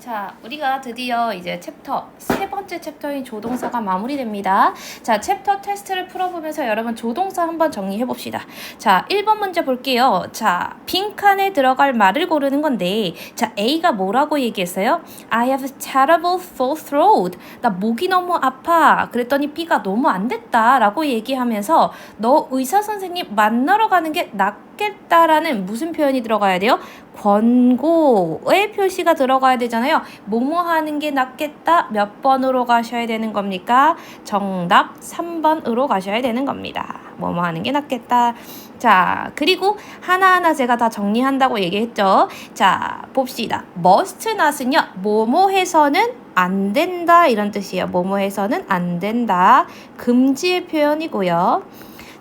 자, 우리가 드디어 이제 챕터 세 번째 챕터인 조동사가 마무리됩니다. 자, 챕터 테스트를 풀어보면서 여러분 조동사 한번 정리해 봅시다. 자, 1번 문제 볼게요. 자, 빈칸에 들어갈 말을 고르는 건데, 자, A가 뭐라고 얘기했어요? I have terrible sore throat. 나 목이 너무 아파. 그랬더니 B가 너무 안 됐다 라고 얘기하면서 너 의사 선생님 만나러 가는 게 낫겠다라는 무슨 표현이 들어가야 돼요? 권고의 표시가 들어가야 되잖아요. 뭐뭐 하는 게 낫겠다. 몇 번으로 가셔야 되는 겁니까? 정답 3번으로 가셔야 되는 겁니다. 뭐뭐 하는 게 낫겠다. 자, 그리고 하나하나 제가 다 정리한다고 얘기했죠. 자, 봅시다. must not은요. 뭐뭐 해서는 안 된다 이런 뜻이에요. 뭐뭐 해서는 안 된다. 금지의 표현이고요.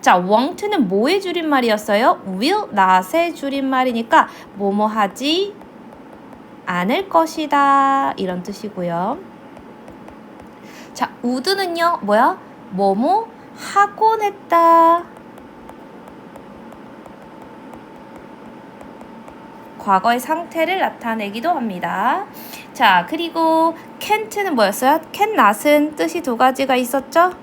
자, won't는 뭐의 줄임말이었어요? will not의 줄임말이니까 뭐뭐 하지 않을 것이다 이런 뜻이고요. 자, would는요 뭐야? 뭐뭐 하곤 했다. 과거의 상태를 나타내기도 합니다. 자, 그리고 can't는 뭐였어요? can not은 뜻이 두 가지가 있었죠?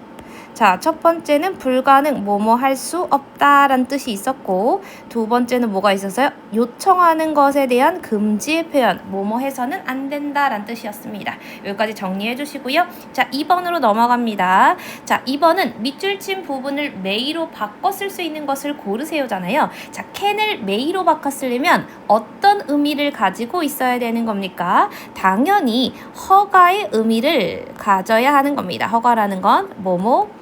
자, 첫 번째는 불가능, 뭐뭐 할 수 없다라는 뜻이 있었고, 두 번째는 뭐가 있었어요? 요청하는 것에 대한 금지의 표현, 뭐뭐 해서는 안 된다라는 뜻이었습니다. 여기까지 정리해 주시고요. 자, 2번으로 넘어갑니다. 자, 2번은 밑줄 친 부분을 메이로 바꿔 쓸 수 있는 것을 고르세요잖아요. 자, can을 메이로 바꿔 쓰려면 어떤 의미를 가지고 있어야 되는 겁니까? 당연히 허가의 의미를 가져야 하는 겁니다. 허가라는 건 뭐뭐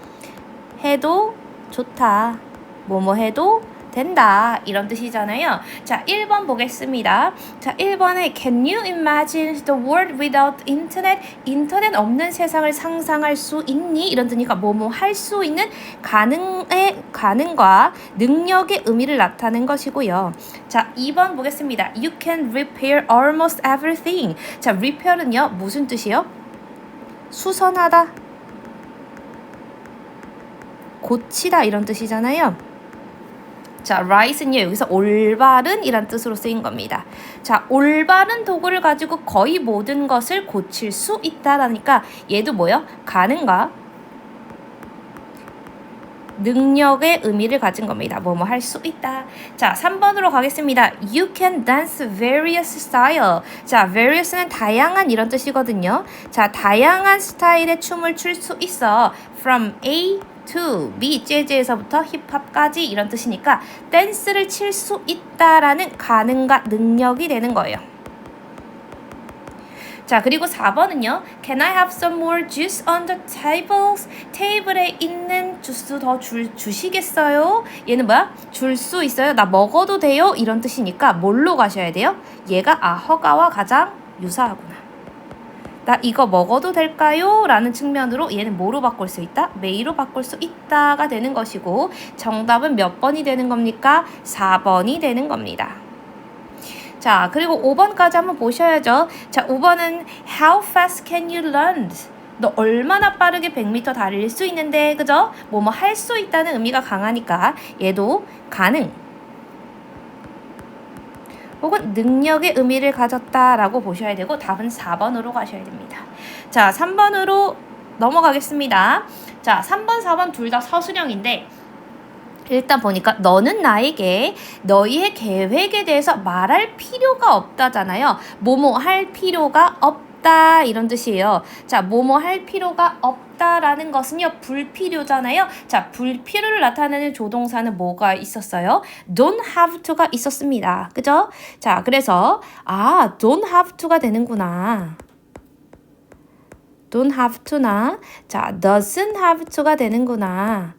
해도 좋다. 뭐뭐 해도 된다. 이런 뜻이잖아요. 자, 1번 보겠습니다. 자, 1번에 Can you imagine the world without internet? 인터넷 없는 세상을 상상할 수 있니? 이런 뜻이니까 뭐뭐 할 수 있는 가능과 능력의 의미를 나타낸 것이고요. 자, 2번 보겠습니다. You can repair almost everything. 자, repair는요. 무슨 뜻이요? 수선하다. 고치다 이런 뜻이잖아요. 자, right은요 여기서 올바른 이란 뜻으로 쓰인 겁니다. 자, 올바른 도구를 가지고 거의 모든 것을 고칠 수 있다라니까 얘도 뭐요? 가능과 능력의 의미를 가진 겁니다. 뭐뭐 할 수 있다. 자, 3번으로 가겠습니다. You can dance various style. 자, various는 다양한 이런 뜻이거든요. 자, 다양한 스타일의 춤을 출 수 있어. From A to B, 재즈에서부터 힙합까지 이런 뜻이니까 댄스를 칠 수 있다라는 가능과 능력이 되는 거예요. 자, 그리고 4번은요. Can I have some more juice on the tables? 테이블에 있는 주스 더 주시겠어요? 얘는 뭐야? 줄 수 있어요? 나 먹어도 돼요? 이런 뜻이니까 뭘로 가셔야 돼요? 얘가 허가와 가장 유사하구나. 나 이거 먹어도 될까요? 라는 측면으로 얘는 뭐로 바꿀 수 있다? may로 바꿀 수 있다가 되는 것이고 정답은 몇 번이 되는 겁니까? 4번이 되는 겁니다. 자, 그리고 5번까지 한번 보셔야죠. 자, 5번은 How fast can you run? 너 얼마나 빠르게 100m 달릴 수 있는데, 그죠? 뭐뭐 할 수 있다는 의미가 강하니까 얘도 가능 혹은 능력의 의미를 가졌다라고 보셔야 되고 답은 4번으로 가셔야 됩니다. 자, 3번으로 넘어가겠습니다. 자, 3번, 4번 둘 다 서술형인데 일단 보니까 너는 나에게 너희의 계획에 대해서 말할 필요가 없다잖아요. 뭐뭐 할 필요가 없다 이런 뜻이에요. 자, 뭐뭐 할 필요가 없다라는 것은요. 불필요잖아요. 자, 불필요를 나타내는 조동사는 뭐가 있었어요? don't have to가 있었습니다. 그죠? 자, 그래서 don't have to가 되는구나. don't have to나 자, doesn't have to가 되는구나.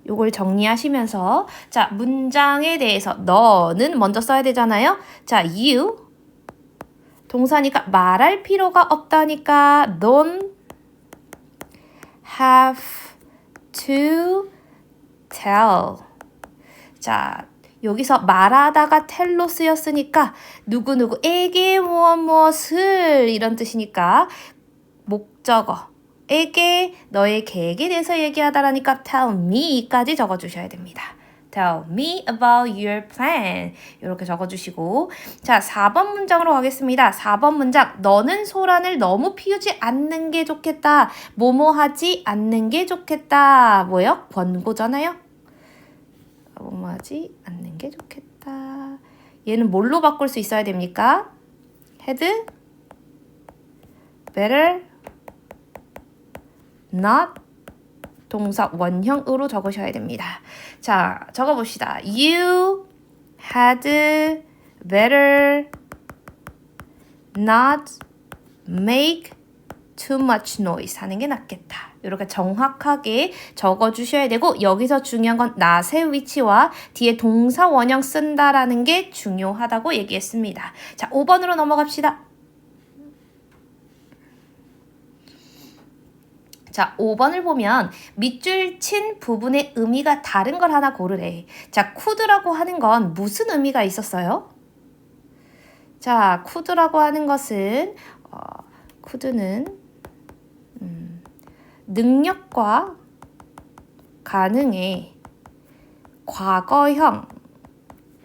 요걸 정리하시면서 자, 문장에 대해서 너는 먼저 써야 되잖아요. 자, you 동사니까 말할 필요가 없다니까 don't have to tell. 자, 여기서 말하다가 tell로 쓰였으니까 누구누구에게 무엇을 이런 뜻이니까 목적어 에게 너의 계획에 대해서 얘기하다라니까 tell me까지 적어주셔야 됩니다. Tell me about your plan. 이렇게 적어주시고 자 4번 문장으로 가겠습니다. 4번 문장 너는 소란을 너무 피우지 않는 게 좋겠다. 뭐뭐 하지 않는 게 좋겠다. 뭐요? 권고잖아요. 뭐뭐 하지 않는 게 좋겠다. 얘는 뭘로 바꿀 수 있어야 됩니까? had better not 동사 원형으로 적으셔야 됩니다. 자, 적어봅시다. You had better not make too much noise 하는 게 낫겠다. 이렇게 정확하게 적어주셔야 되고 여기서 중요한 건 not의 위치와 뒤에 동사 원형 쓴다라는 게 중요하다고 얘기했습니다. 자, 5번으로 넘어갑시다. 자, 5번을 보면 밑줄 친 부분의 의미가 다른 걸 하나 고르래. 자, could라고 하는 건 무슨 의미가 있었어요? 자, could라고 하는 것은 could는 능력과 가능의 과거형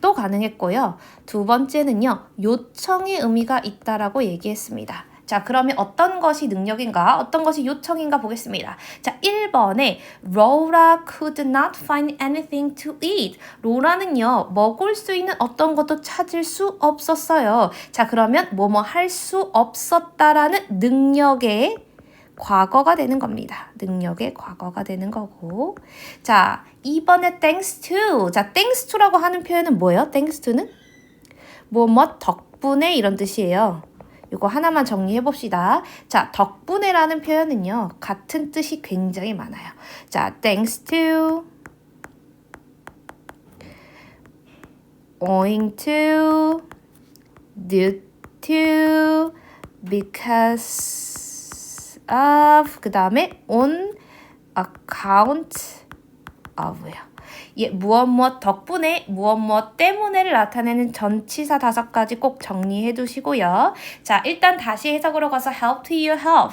또 가능했고요. 두 번째는요. 요청의 의미가 있다라고 얘기했습니다. 자, 그러면 어떤 것이 능력인가? 어떤 것이 요청인가 보겠습니다. 자, 1번에 Laura could not find anything to eat. 로라는요, 먹을 수 있는 어떤 것도 찾을 수 없었어요. 자, 그러면 뭐뭐 할 수 없었다라는 능력의 과거가 되는 겁니다. 능력의 과거가 되는 거고. 자, 2번에 thanks to. 자, thanks to라고 하는 표현은 뭐예요? thanks to는? 뭐뭐 덕분에 이런 뜻이에요. 이거 하나만 정리해 봅시다. 자, 덕분에라는 표현은요. 같은 뜻이 굉장히 많아요. 자, thanks to, owing to, due to, because of, 그 다음에 on account of요. 예, 무엇 덕분에 무엇 때문에를 나타내는 전치사 5가지 꼭 정리해 두시고요. 자, 일단 다시 해석으로 가서 help to your help.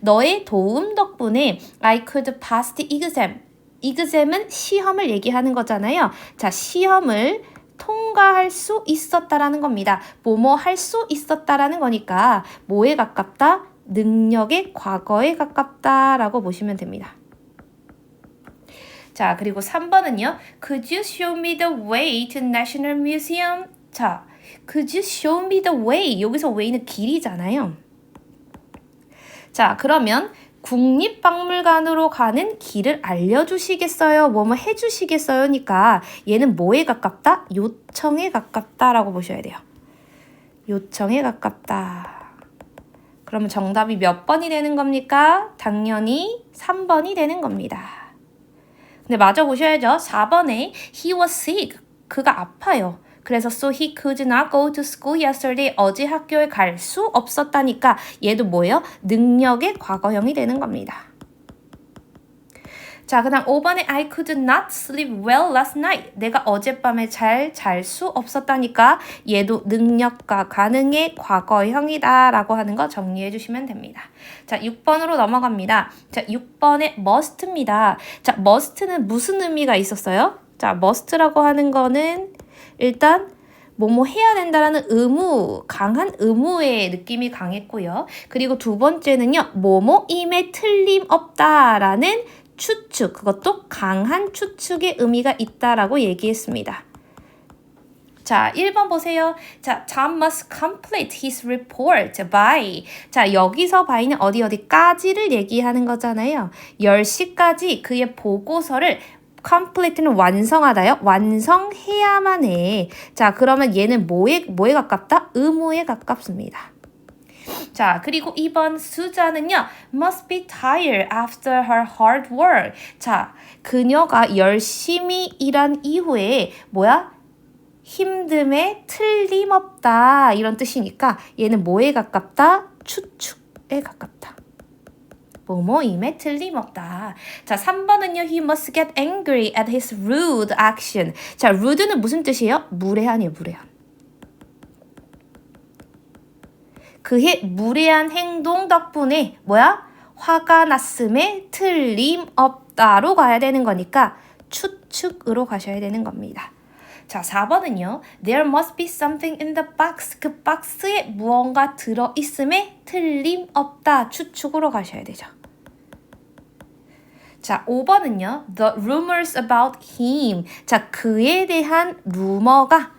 너의 도움 덕분에 I could pass the exam. exam은 시험을 얘기하는 거잖아요. 자, 시험을 통과할 수 있었다라는 겁니다. 뭐뭐 할 수 있었다라는 거니까 뭐에 가깝다? 능력의 과거에 가깝다라고 보시면 됩니다. 자, 그리고 3번은요. Could you show me the way to National Museum? 자, could you show me the way? 여기서 way는 길이잖아요. 자, 그러면 국립박물관으로 가는 길을 알려주시겠어요? 뭐뭐 해주시겠어요? 니까 얘는 뭐에 가깝다? 요청에 가깝다라고 보셔야 돼요. 요청에 가깝다. 그러면 정답이 몇 번이 되는 겁니까? 당연히 3번이 되는 겁니다. 근데 맞아 보셔야죠. 4번에 he was sick. 그가 아파요. 그래서 so he could not go to school yesterday. 어제 학교에 갈 수 없었다니까 얘도 뭐예요? 능력의 과거형이 되는 겁니다. 자, 그 다음 5번에 I could not sleep well last night. 내가 어젯밤에 잘 수 없었다니까 얘도 능력과 가능의 과거형이다 라고 하는 거 정리해 주시면 됩니다. 자, 6번으로 넘어갑니다. 자, 6번에 must입니다. 자, must는 무슨 의미가 있었어요? 자, must라고 하는 거는 일단 뭐뭐 해야 된다라는 의무, 강한 의무의 느낌이 강했고요. 그리고 두 번째는요. 뭐뭐임에 틀림없다라는 추측, 그것도 강한 추측의 의미가 있다라고 얘기했습니다. 자, 1번 보세요. 자, Tom must complete his report by. 자, 여기서 by는 어디까지를 얘기하는 거잖아요. 10시까지 그의 보고서를 complete는 완성하다요. 완성해야만 해. 자, 그러면 얘는 뭐에 가깝다? 의무에 가깝습니다. 자, 그리고 2번 수자는요. must be tired after her hard work. 자, 그녀가 열심히 일한 이후에 힘듦에 틀림없다 이런 뜻이니까 얘는 뭐에 가깝다? 추측에 가깝다. 뭐뭐임에 틀림없다. 자, 3번은요. He must get angry at his rude action. 자, rude는 무슨 뜻이에요? 무례한이에요. 무례한. 그의 무례한 행동 덕분에 화가 났음에 틀림없다로 가야 되는 거니까 추측으로 가셔야 되는 겁니다. 자, 4번은요. There must be something in the box. 그 박스에 무언가 들어있음에 틀림없다. 추측으로 가셔야 되죠. 자, 5번은요. The rumors about him. 자, 그에 대한 루머가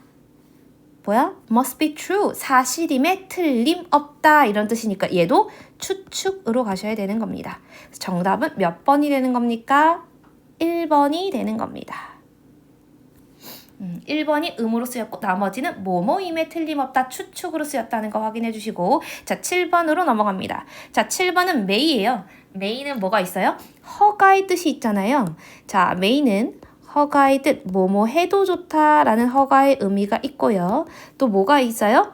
뭐야? Must be true. 사실임에 틀림없다. 이런 뜻이니까 얘도 추측으로 가셔야 되는 겁니다. 정답은 몇 번이 되는 겁니까? 1번이 되는 겁니다. 1번이 음으로 쓰였고 나머지는 뭐뭐임에 틀림없다 추측으로 쓰였다는 거 확인해 주시고 자 7번으로 넘어갑니다. 자 7번은 may예요. may는 뭐가 있어요? 허가의 뜻이 있잖아요. 자 may는 허가의 뜻 뭐뭐 해도 좋다라는 허가의 의미가 있고요. 또 뭐가 있어요?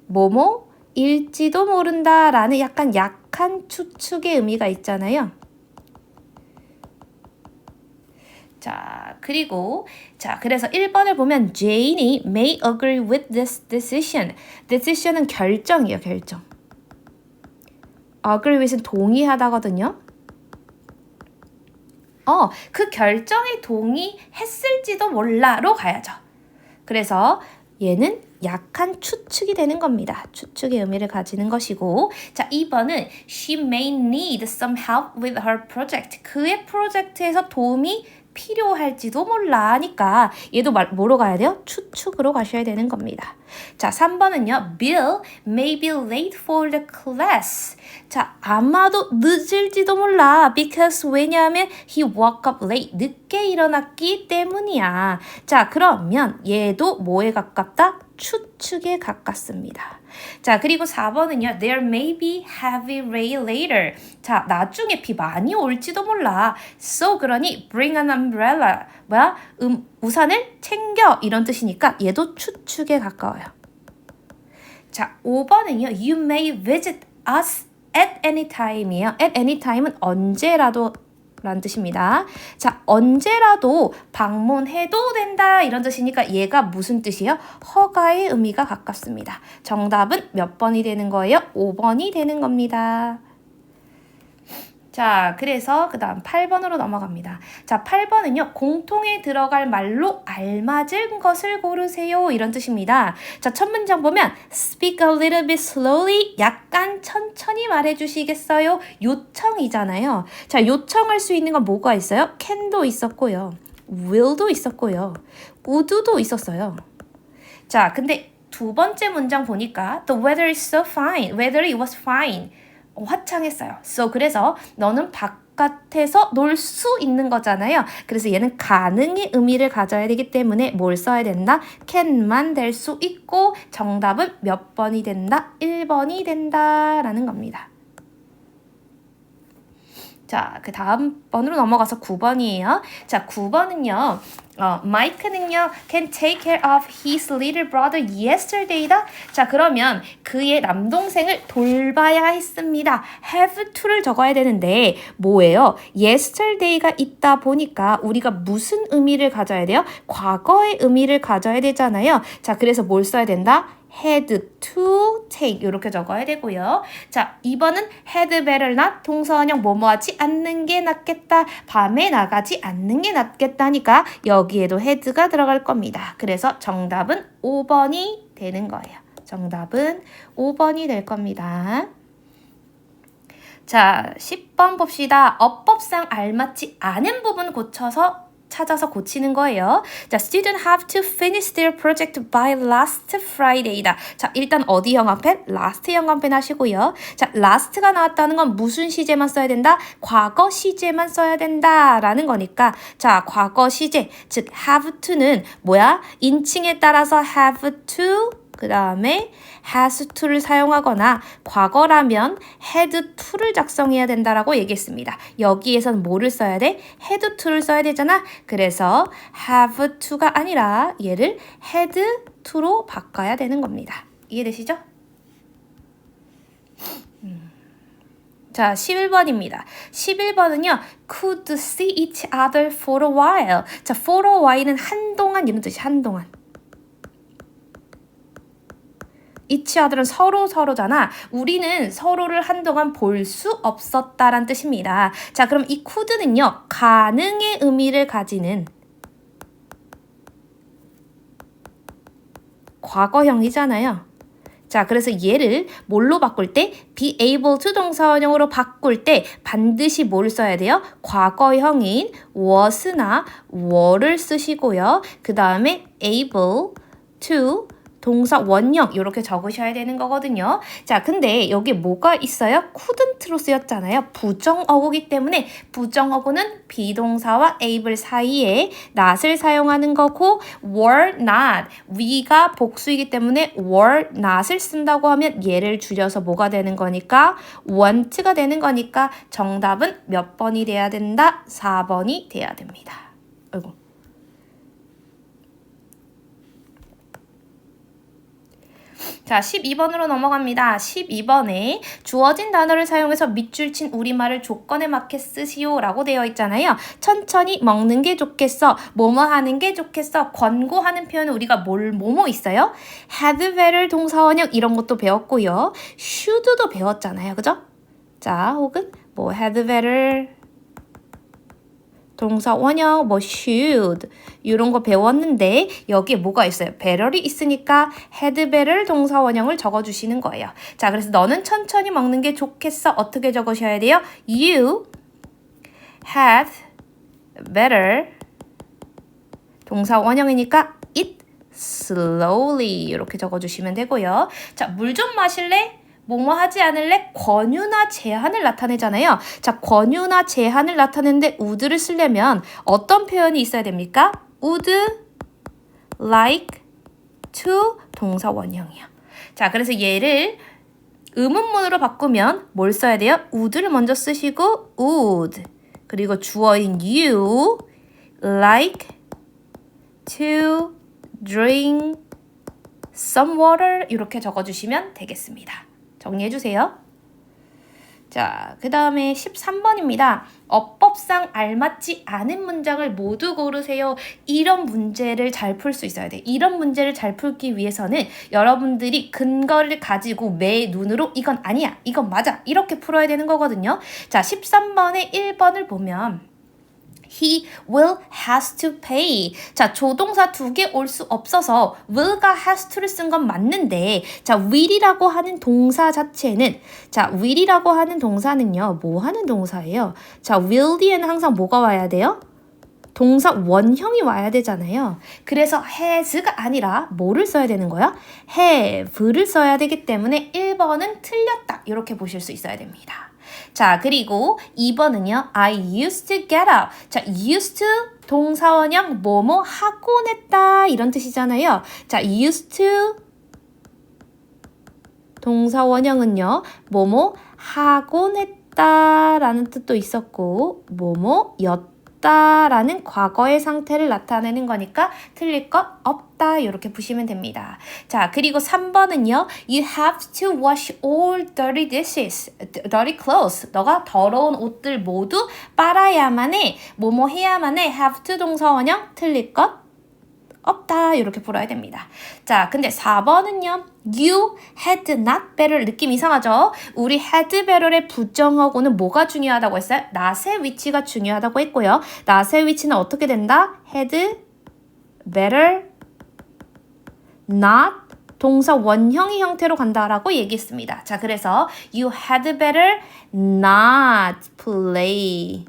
뭐뭐일지도 모른다라는 약간 약한 추측의 의미가 있잖아요. 자, 그리고 그래서 1번을 보면 Jane이 may agree with this decision. decision은 결정이에요, 결정. agree with은 동의하다거든요. 그 결정에 동의했을지도 몰라로 가야죠. 그래서 얘는 약한 추측이 되는 겁니다. 추측의 의미를 가지는 것이고 자 2번은 She may need some help with her project. 그의 프로젝트에서 도움이 필요할지도 몰라 하니까 얘도 뭐로 가야 돼요? 추측으로 가셔야 되는 겁니다. 자 3번은요. Bill may be late for the class. 자 아마도 늦을지도 몰라 because 왜냐하면 he woke up late. 늦게 일어났기 때문이야. 자 그러면 얘도 뭐에 가깝다? 추측에 가깝습니다. 자 그리고 4번은요. There may be heavy rain later. 자 나중에 비 많이 올지도 몰라. So 그러니 bring an umbrella. 뭐야? 우산을 챙겨 이런 뜻이니까 얘도 추측에 가까워요. 자 5번은요. You may visit us at any time이에요. at any time은 언제라도 라는 뜻입니다. 자, 언제라도 방문해도 된다 이런 뜻이니까 얘가 무슨 뜻이에요? 허가의 의미가 가깝습니다. 정답은 몇 번이 되는 거예요? 5번이 되는 겁니다. 자, 그래서 그 다음 8번으로 넘어갑니다. 자, 8번은요. 공통에 들어갈 말로 알맞은 것을 고르세요. 이런 뜻입니다. 자, 첫 문장 보면 speak a little bit slowly. 약간 천천히 말해주시겠어요? 요청이잖아요. 자, 요청할 수 있는 건 뭐가 있어요? can도 있었고요. will도 있었고요. would도 있었어요. 자, 근데 두 번째 문장 보니까 the weather is so fine. weather it was fine. 화창했어요. So 그래서 너는 바깥에서 놀 수 있는 거잖아요. 그래서 얘는 가능의 의미를 가져야 되기 때문에 뭘 써야 된다? can만 될 수 있고 정답은 몇 번이 된다? 1번이 된다라는 겁니다. 자, 그 다음 번으로 넘어가서 9번이에요. 자, 9번은요. 마이크는요. can take care of his little brother yesterday다. 자, 그러면 그의 남동생을 돌봐야 했습니다. have to를 적어야 되는데 뭐예요? yesterday가 있다 보니까 우리가 무슨 의미를 가져야 돼요? 과거의 의미를 가져야 되잖아요. 자, 그래서 뭘 써야 된다? had to take 이렇게 적어야 되고요. 자, 2번은 had better not 동사원형 뭐뭐하지 않는 게 낫겠다. 밤에 나가지 않는 게 낫겠다니까 여기에도 had가 들어갈 겁니다. 그래서 정답은 5번이 되는 거예요. 정답은 5번이 될 겁니다. 자, 10번 봅시다. 어법상 알맞지 않은 부분 찾아서 고치는 거예요. 자, students have to finish their project by last Friday다. 자, 일단 어디 형광펜? last 형광펜 하시고요. 자, last가 나왔다는 건 무슨 시제만 써야 된다? 과거 시제만 써야 된다라는 거니까 자, 과거 시제, 즉 have to는 뭐야? 인칭에 따라서 have to 그 다음에 has to를 사용하거나 과거라면 had to를 작성해야 된다라고 얘기했습니다. 여기에서는 뭐를 써야 돼? had to를 써야 되잖아. 그래서 have to가 아니라 얘를 had to로 바꿔야 되는 겁니다. 이해되시죠? 자, 11번입니다. 11번은요. could see each other for a while. 자, for a while은 한동안 이런 뜻이 한동안. each other는 서로잖아. 우리는 서로를 한동안 볼 수 없었다란 뜻입니다. 자, 그럼 이 could는요. 가능의 의미를 가지는 과거형이잖아요. 자, 그래서 얘를 뭘로 바꿀 때? be able to 동사원형으로 바꿀 때 반드시 뭘 써야 돼요? 과거형인 was나 were를 쓰시고요. 그 다음에 able to 동사 원형 이렇게 적으셔야 되는 거거든요. 자, 근데 여기 뭐가 있어요? couldn't로 쓰였잖아요. 부정어구기 때문에 부정어구는 비동사와 able 사이에 not을 사용하는 거고 were not, we가 복수이기 때문에 were not을 쓴다고 하면 얘를 줄여서 뭐가 되는 거니까 want가 되는 거니까 정답은 몇 번이 돼야 된다? 4번이 돼야 됩니다. 아이고. 자, 12번으로 넘어갑니다. 12번에 주어진 단어를 사용해서 밑줄 친 우리말을 조건에 맞게 쓰시오 라고 되어 있잖아요. 천천히 먹는 게 좋겠어. 뭐뭐 하는 게 좋겠어. 권고하는 표현은 우리가 뭐뭐 있어요? had better 동사원형 이런 것도 배웠고요. should도 배웠잖아요. 그죠? 자, 혹은 뭐 had better 동사 원형, 뭐 should 이런 거 배웠는데 여기에 뭐가 있어요? better이 있으니까 had better 동사 원형을 적어주시는 거예요. 자, 그래서 너는 천천히 먹는 게 좋겠어. 어떻게 적으셔야 돼요? You had better 동사 원형이니까 eat slowly 이렇게 적어주시면 되고요. 자, 물 좀 마실래? 뭐뭐 하지 않을래? 권유나 제한을 나타내잖아요. 자, 권유나 제한을 나타내는데 would를 쓰려면 어떤 표현이 있어야 됩니까? would like to 동사 원형이요. 자, 그래서 얘를 의문문으로 바꾸면 뭘 써야 돼요? would를 먼저 쓰시고 would 그리고 주어인 you like to drink some water 이렇게 적어주시면 되겠습니다. 정리해주세요. 자, 그 다음에 13번입니다. 어법상 알맞지 않은 문장을 모두 고르세요. 이런 문제를 잘 풀 수 있어야 돼. 이런 문제를 잘 풀기 위해서는 여러분들이 근거를 가지고 매 눈으로 이건 아니야, 이건 맞아 이렇게 풀어야 되는 거거든요. 자, 13번에 1번을 보면 He will has to pay. 자, 조동사 두 개 올 수 없어서 will과 has to를 쓴 건 맞는데 자, will이라고 하는 동사 자체는 자, will이라고 하는 동사는요. 뭐 하는 동사예요? 자, will 뒤에는 항상 뭐가 와야 돼요? 동사 원형이 와야 되잖아요. 그래서 has가 아니라 뭐를 써야 되는 거야? have를 써야 되기 때문에 1번은 틀렸다. 이렇게 보실 수 있어야 됩니다. 자, 그리고 2번은요. I used to get up. 자, used to 동사원형 뭐뭐 하곤 했다 이런 뜻이잖아요. 자, used to 동사원형은요. 뭐뭐 하곤 했다라는 뜻도 있었고 뭐뭐 였다라는 과거의 상태를 나타내는 거니까 틀릴 것 없다 이렇게 보시면 됩니다. 자, 그리고 3번은요. You have to wash all dirty dishes, dirty clothes. 너가 더러운 옷들 모두 빨아야만 해. 뭐뭐 해야만 해. have to 동사원형 틀릴 것 없다 이렇게 풀어야 됩니다. 자, 근데 4번은요. You had not better. 느낌 이상하죠? 우리 had better의 부정어구는 뭐가 중요하다고 했어요? not의 위치가 중요하다고 했고요. not의 위치는 어떻게 된다? had better not 동사 원형의 형태로 간다라고 얘기했습니다. 자, 그래서 you had better not play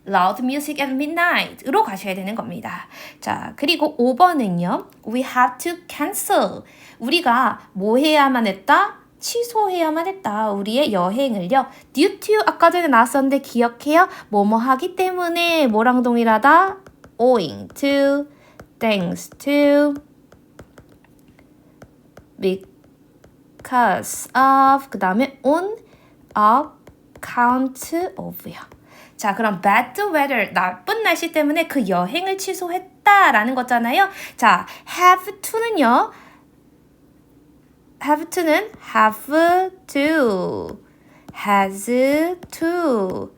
loud music at midnight으로 가셔야 되는 겁니다. 자, 그리고 5번은요. We have to cancel. 우리가 뭐 해야만 했다? 취소해야만 했다. 우리의 여행을요. due to 아까 전에 나왔었는데 기억해요? 뭐뭐 하기 때문에 뭐랑 동일하다? owing to, thanks to, because of, 그 다음에 on account of요. 자, 그럼 bad weather, 나쁜 날씨 때문에 그 여행을 취소했다라는 거잖아요. 자, have to는요. have to는 have to, has to,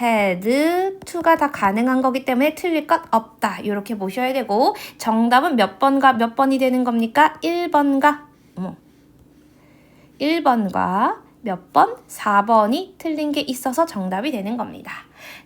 had to가 다 가능한 거기 때문에 틀릴 것 없다. 이렇게 보셔야 되고 정답은 몇 번과 몇 번이 되는 겁니까? 1번과 1번과 몇 번? 4번이 틀린 게 있어서 정답이 되는 겁니다.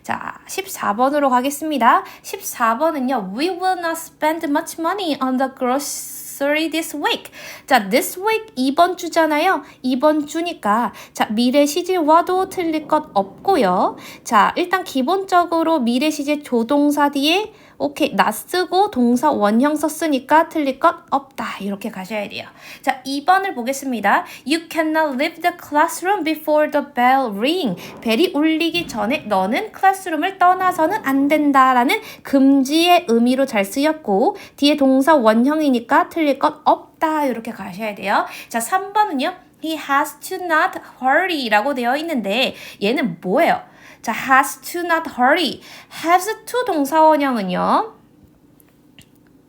자, 14번으로 가겠습니다. 14번은요. We will not spend much money on the grocery this week. 자, this week 이번 주잖아요. 이번 주니까 자, 미래 시제와도 틀릴 것 없고요. 자, 일단 기본적으로 미래 시제 조동사 뒤에 오케이, not 쓰고 동사 원형 썼으니까 틀릴 것 없다. 이렇게 가셔야 돼요. 자, 2번을 보겠습니다. You cannot leave the classroom before the bell ring. 벨이 울리기 전에 너는 클래스룸을 떠나서는 안 된다라는 금지의 의미로 잘 쓰였고 뒤에 동사 원형이니까 틀릴 것 없다. 이렇게 가셔야 돼요. 자, 3번은요. He has to not hurry 라고 되어 있는데 얘는 뭐예요? 자, has to not hurry. has to 동사원형은요.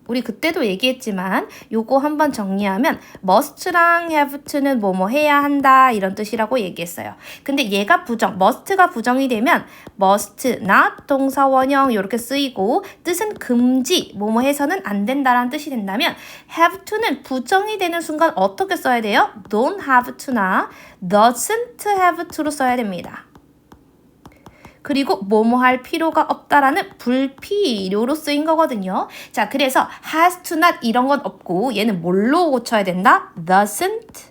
우리 그때도 얘기했지만 요거 한번 정리하면 must랑 have to는 뭐뭐 해야 한다 이런 뜻이라고 얘기했어요. 근데 얘가 부정, must가 부정이 되면 must not 동사원형 이렇게 쓰이고 뜻은 금지, 뭐뭐 해서는 안 된다라는 뜻이 된다면 have to는 부정이 되는 순간 어떻게 써야 돼요? don't have to나 doesn't have to로 써야 됩니다. 그리고 뭐뭐 할 필요가 없다라는 불필요로 쓰인 거거든요. 자, 그래서 has to not 이런 건 없고 얘는 뭘로 고쳐야 된다? doesn't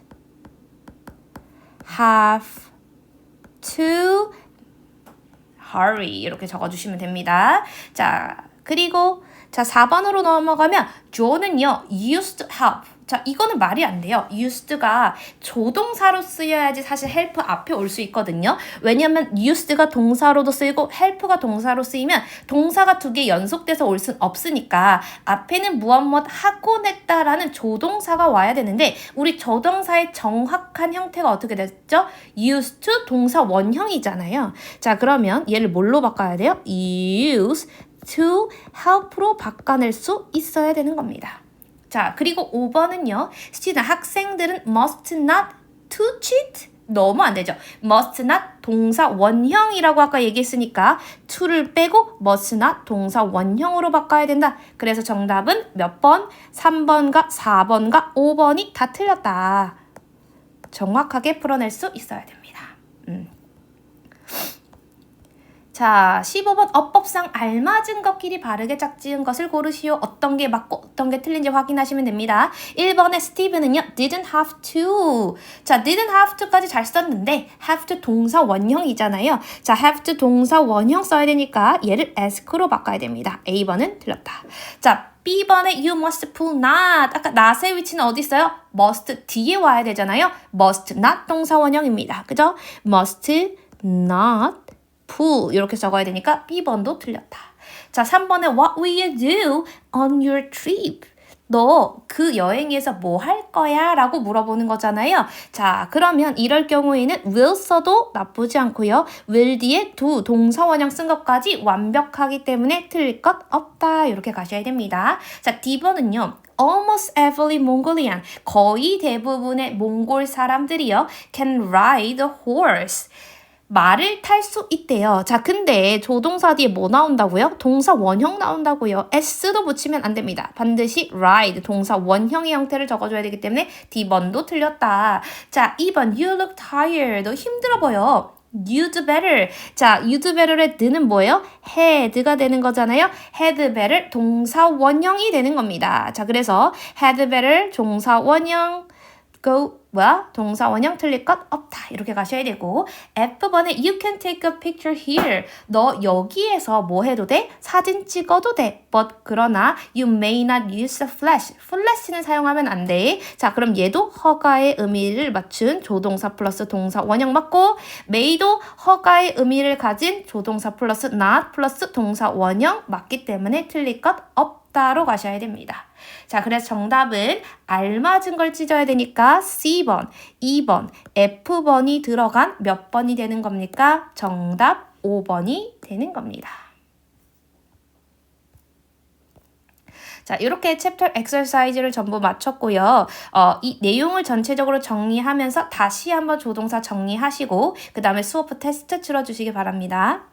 have to hurry 이렇게 적어주시면 됩니다. 자, 그리고 자 4번으로 넘어가면 Joe는요 used to help. 자, 이거는 말이 안 돼요. used가 조동사로 쓰여야지 사실 help 앞에 올 수 있거든요. 왜냐면 used가 동사로도 쓰이고 help가 동사로 쓰이면 동사가 두 개 연속돼서 올 순 없으니까 앞에는 무엇 하곤 했다라는 조동사가 와야 되는데 우리 조동사의 정확한 형태가 어떻게 됐죠? used to 동사 원형이잖아요. 자, 그러면 얘를 뭘로 바꿔야 돼요? use to help로 바꿔낼 수 있어야 되는 겁니다. 자, 그리고 5번은요. student 학생들은 must not to cheat. 너무 안 되죠. must not 동사 원형이라고 아까 얘기했으니까 to를 빼고 must not 동사 원형으로 바꿔야 된다. 그래서 정답은 몇 번? 3번과 4번과 5번이 다 틀렸다. 정확하게 풀어낼 수 있어야 됩니다. 자, 15번 어법상 알맞은 것끼리 바르게 짝지은 것을 고르시오. 어떤 게 맞고 어떤 게 틀린지 확인하시면 됩니다. 1번의 스티브는요. didn't have to. 자, didn't have to까지 잘 썼는데 have to 동사 원형이잖아요. 자, have to 동사 원형 써야 되니까 얘를 ask로 바꿔야 됩니다. A번은 틀렸다. 자, B번에 you must pull not. 아까 not의 위치는 어디 있어요? must 뒤에 와야 되잖아요. must not 동사 원형입니다. 그죠? must not pull 이렇게 적어야 되니까 B번도 틀렸다. 자, 3번에 what will you do on your trip? 너 그 여행에서 뭐 할 거야? 라고 물어보는 거잖아요. 자, 그러면 이럴 경우에는 will 써도 나쁘지 않고요. will 뒤에 do 동사 원형 쓴 것까지 완벽하기 때문에 틀릴 것 없다. 이렇게 가셔야 됩니다. 자, D번은요. Almost every Mongolian, 거의 대부분의 몽골 사람들이요. can ride a horse. 말을 탈 수 있대요. 자, 근데 조동사 뒤에 뭐 나온다고요? 동사 원형 나온다고요. s도 붙이면 안 됩니다. 반드시 ride, 동사 원형의 형태를 적어줘야 되기 때문에 D번도 틀렸다. 자, 2번 You look tired. 너 힘들어 보여. You'd better. 자, you'd better의 드는 뭐예요? had가 되는 거잖아요. had better 동사 원형이 되는 겁니다. 자, 그래서 had better 동사 원형 go 동사 원형 틀릴 것 없다. 이렇게 가셔야 되고 F번에 you can take a picture here. 너 여기에서 뭐 해도 돼? 사진 찍어도 돼. But 그러나 you may not use a flash. flash는 사용하면 안 돼. 자, 그럼 얘도 허가의 의미를 맞춘 조동사 플러스 동사 원형 맞고 may도 허가의 의미를 가진 조동사 플러스 not 플러스 동사 원형 맞기 때문에 틀릴 것 없다로 가셔야 됩니다. 자, 그래서 정답은 알맞은 걸 찢어야 되니까 C번, 2번, F번이 들어간 몇 번이 되는 겁니까? 정답 5번이 되는 겁니다. 자, 이렇게 챕터 엑서사이즈를 전부 마쳤고요. 이 내용을 전체적으로 정리하면서 다시 한번 조동사 정리하시고 그 다음에 수업 테스트 치러주시기 바랍니다.